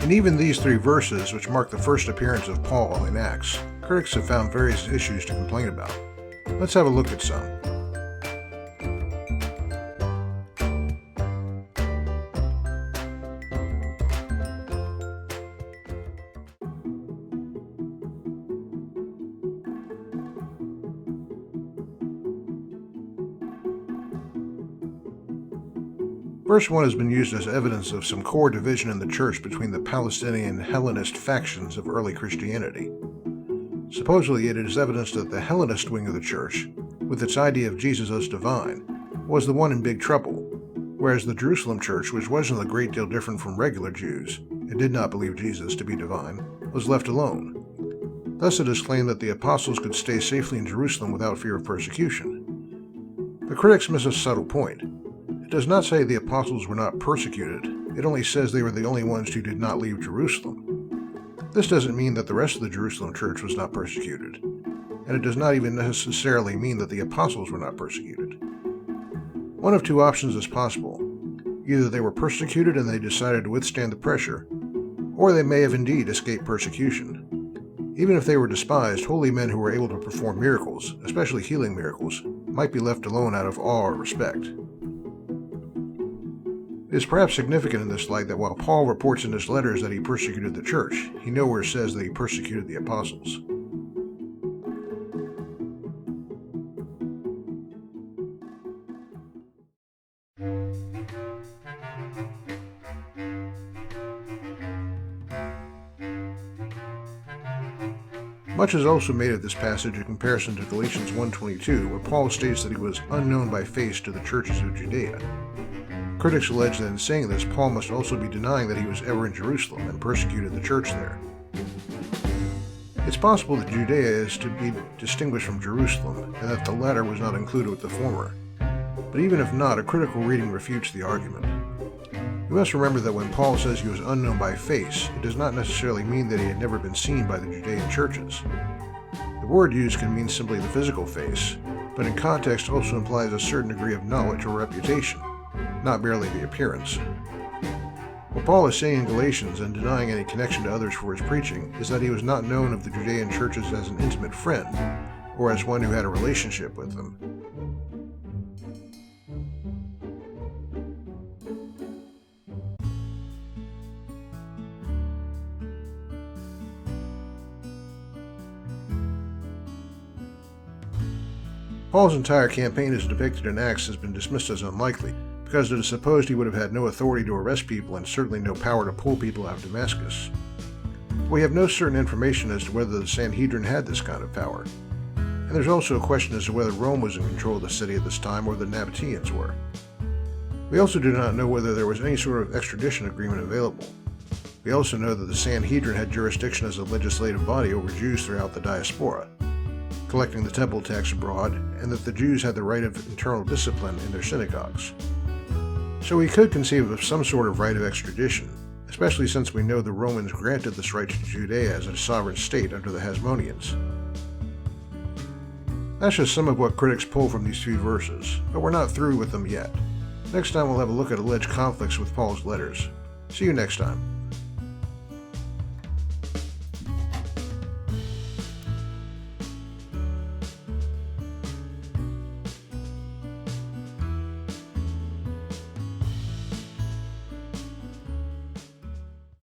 In even these 3 verses, which mark the first appearance of Paul in Acts, critics have found various issues to complain about. Let's have a look at some. Verse 1 has been used as evidence of some core division in the church between the Palestinian Hellenist factions of early Christianity. Supposedly, it is evidence that the Hellenist wing of the church, with its idea of Jesus as divine, was the one in big trouble, whereas the Jerusalem church, which wasn't a great deal different from regular Jews, and did not believe Jesus to be divine, was left alone. Thus it is claimed that the apostles could stay safely in Jerusalem without fear of persecution. The critics miss a subtle point. It does not say the apostles were not persecuted, it only says they were the only ones who did not leave Jerusalem. This doesn't mean that the rest of the Jerusalem church was not persecuted, and it does not even necessarily mean that the apostles were not persecuted. One of 2 options is possible. Either they were persecuted and they decided to withstand the pressure, or they may have indeed escaped persecution. Even if they were despised, holy men who were able to perform miracles, especially healing miracles, might be left alone out of awe or respect. It is perhaps significant in this light that while Paul reports in his letters that he persecuted the church, he nowhere says that he persecuted the apostles. Much is also made of this passage in comparison to Galatians 1:22, where Paul states that he was unknown by face to the churches of Judea. Critics allege that in saying this, Paul must also be denying that he was ever in Jerusalem and persecuted the church there. It's possible that Judea is to be distinguished from Jerusalem, and that the latter was not included with the former. But even if not, a critical reading refutes the argument. We must remember that when Paul says he was unknown by face, it does not necessarily mean that he had never been seen by the Judean churches. The word used can mean simply the physical face, but in context also implies a certain degree of knowledge or reputation, not merely the appearance. What Paul is saying in Galatians, and denying any connection to others for his preaching, is that he was not known of the Judean churches as an intimate friend, or as one who had a relationship with them. Paul's entire campaign as depicted in Acts has been dismissed as unlikely, because it is supposed he would have had no authority to arrest people and certainly no power to pull people out of Damascus. We have no certain information as to whether the Sanhedrin had this kind of power, and there's also a question as to whether Rome was in control of the city at this time or the Nabateans were. We also do not know whether there was any sort of extradition agreement available. We also know that the Sanhedrin had jurisdiction as a legislative body over Jews throughout the diaspora, collecting the temple tax abroad, and that the Jews had the right of internal discipline in their synagogues. So we could conceive of some sort of right of extradition, especially since we know the Romans granted this right to Judea as a sovereign state under the Hasmoneans. That's just some of what critics pull from these 2 verses, but we're not through with them yet. Next time we'll have a look at alleged conflicts with Paul's letters. See you next time.